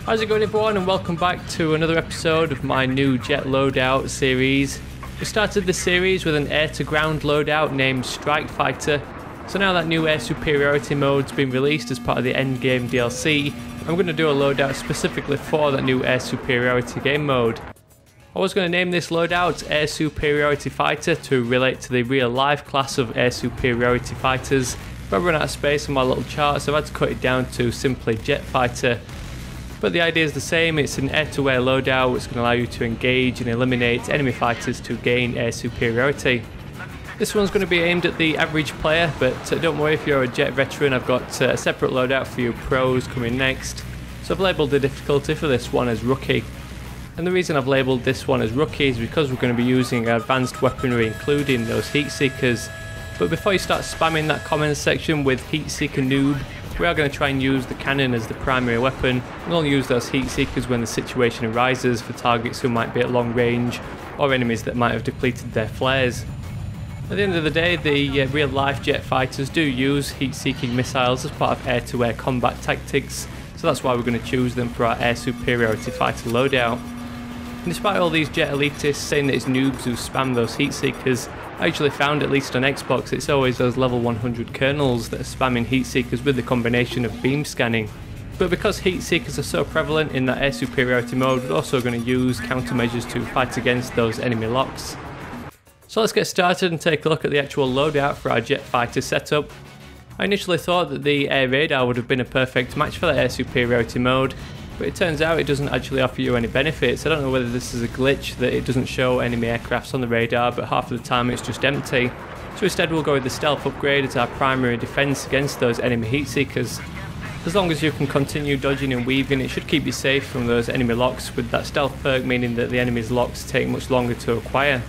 How's it going, everyone, and welcome back to another episode of my new jet loadout series. We started this series with an air-to-ground loadout named Strike Fighter, so now that new Air Superiority mode's been released as part of the endgame DLC, I'm going to do a loadout specifically for that new Air Superiority game mode. I was going to name this loadout Air Superiority Fighter to relate to the real-life class of Air Superiority fighters, but I ran out of space on my little chart, so I had to cut it down to simply Jet Fighter. But the idea is the same. It's an air-to-air loadout which can allow you to engage and eliminate enemy fighters to gain air superiority. This one's going to be aimed at the average player, but don't worry if you're a jet veteran, I've got a separate loadout for you pros coming next. So I've labelled the difficulty for this one as Rookie. And the reason I've labelled this one as Rookie is because we're going to be using advanced weaponry including those Heat Seekers. But before you start spamming that comments section with Heat Seeker noob, we are going to try and use the cannon as the primary weapon, and we'll use those Heat Seekers when the situation arises for targets who might be at long range or enemies that might have depleted their flares. At the end of the day, the real life jet fighters do use heat seeking missiles as part of air-to-air combat tactics, so that's why we're going to choose them for our Air Superiority Fighter loadout. And despite all these jet elitists saying that it's noobs who spam those Heat Seekers, I actually found, at least on Xbox, it's always those level 100 kernels that are spamming Heat Seekers with the combination of beam scanning. But because Heat Seekers are so prevalent in that Air Superiority mode, we're also going to use countermeasures to fight against those enemy locks. So let's get started and take a look at the actual loadout for our jet fighter setup. I initially thought that the air radar would have been a perfect match for the Air Superiority mode, but it turns out it doesn't actually offer you any benefits. I don't know whether this is a glitch that it doesn't show enemy aircrafts on the radar, but half of the time it's just empty. So instead we'll go with the stealth upgrade as our primary defense against those enemy Heat Seekers. As long as you can continue dodging and weaving, it should keep you safe from those enemy locks, with that stealth perk meaning that the enemy's locks take much longer to acquire.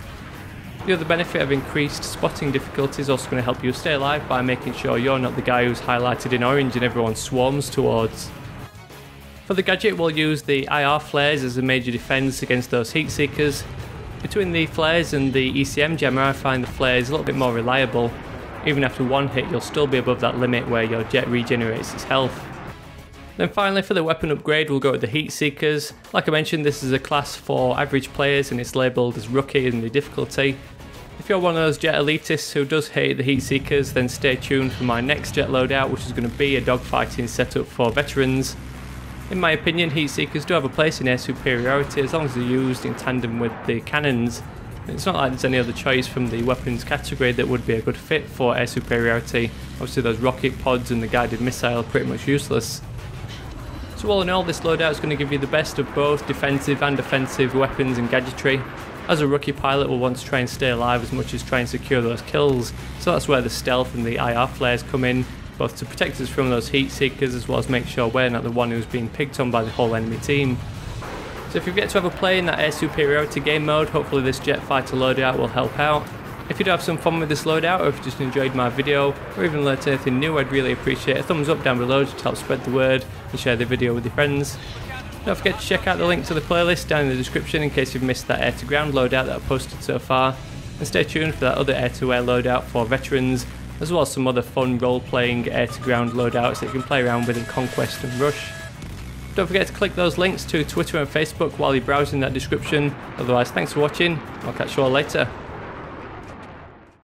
The other benefit of increased spotting difficulty is also going to help you stay alive by making sure you're not the guy who's highlighted in orange and everyone swarms towards. For the gadget, we'll use the IR flares as a major defense against those Heat Seekers. Between the flares and the ECM jammer, I find the flares a little bit more reliable. Even after one hit, you'll still be above that limit where your jet regenerates its health. Then finally, for the weapon upgrade, we'll go with the Heat Seekers. Like I mentioned, this is a class for average players and it's labelled as Rookie in the difficulty. If you're one of those jet elitists who does hate the Heat Seekers, then stay tuned for my next jet loadout, which is going to be a dogfighting setup for veterans. In my opinion, Heat Seekers do have a place in Air Superiority as long as they're used in tandem with the cannons. It's not like there's any other choice from the weapons category that would be a good fit for Air Superiority. Obviously those rocket pods and the guided missile are pretty much useless. So all in all, this loadout is going to give you the best of both defensive and offensive weapons and gadgetry. As a rookie pilot, we'll want to try and stay alive as much as try and secure those kills, so that's where the stealth and the IR flares come in, both to protect us from those Heat Seekers as well as make sure we're not the one who's being picked on by the whole enemy team. So if you get to have a play in that Air Superiority game mode, hopefully this jet fighter loadout will help out. If you do have some fun with this loadout, or if you just enjoyed my video, or even learnt anything new, I'd really appreciate a thumbs up down below to help spread the word and share the video with your friends. Don't forget to check out the link to the playlist down in the description in case you've missed that air-to-ground loadout that I've posted so far, and stay tuned for that other air-to-air loadout for veterans, as well as some other fun role-playing air-to-ground loadouts that you can play around with in Conquest and Rush. Don't forget to click those links to Twitter and Facebook while you're browsing that description. Otherwise, thanks for watching, I'll catch you all later.